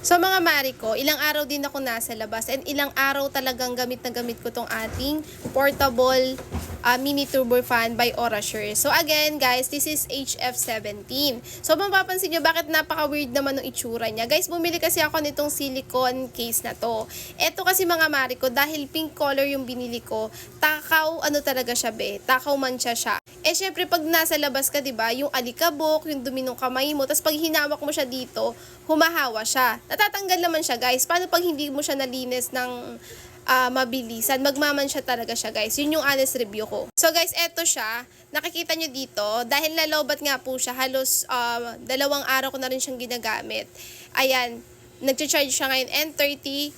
So mga mari ko, ilang araw din ako nasa labas and ilang araw talagang gamit na gamit ko tong ating portable mini turbo fan by Orasure. So again guys, this is HF17. So mapapansin nyo bakit napaka-weird naman ng itsura niya. Guys, bumili kasi ako nitong silicone case na to. Ito kasi mga mari ko, dahil pink color yung binili ko, takaw ano talaga siya be, takaw mancha siya. Eh syempre pag nasa labas ka, 'di ba, yung alikabok, yung dumi ng kamay mo, tapos pag hinawak mo siya dito, humahawa siya. Natatanggal naman siya, guys. Paano pag hindi mo siya nalinis ng mabilisan? Magmaman siya talaga siya, guys. Yun yung honest review ko. So guys, eto siya. Nakikita nyo dito, dahil nalobat nga po siya, halos 2 araw ko na rin siyang ginagamit. Ayan, nag-charge siya ngayon and 36%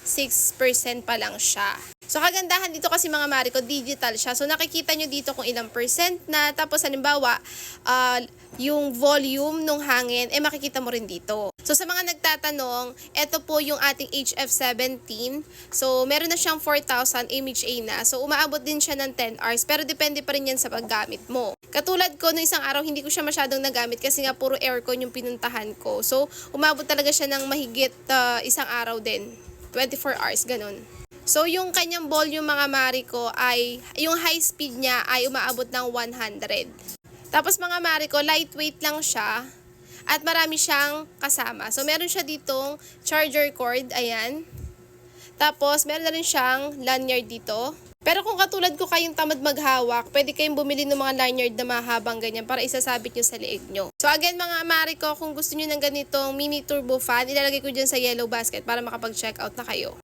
pa lang siya. So, kagandahan dito kasi mga mari ko, digital siya. So, nakikita nyo dito kung ilang percent na. Tapos, halimbawa, yung volume ng hangin, makikita mo rin dito. So, sa mga nagtatanong, ito po yung ating HF17. So, meron na siyang 4,000 mAh na. So, umaabot din siya ng 10 hours. Pero, depende pa rin yan sa paggamit mo. Katulad ko, no isang araw, hindi ko siya masyadong nagamit kasi nga puro aircon yung pinuntahan ko. So, umabot talaga siya ng mahigit isang araw din. 24 hours, ganun. So, yung kanyang volume mga mari ko ay, yung high speed niya ay umaabot ng 100. Tapos mga mari ko, lightweight lang siya at marami siyang kasama. So, meron siya ditong charger cord, ayan. Tapos, meron na rin siyang lanyard dito. Pero kung katulad ko kayong tamad maghawak, pwede kayong bumili ng mga lanyard na mahabang ganyan para isasabit nyo sa leeg nyo. So again mga mari ko, kung gusto nyo ng ganitong mini turbo fan, ilalagay ko dyan sa yellow basket para makapag-check out na kayo.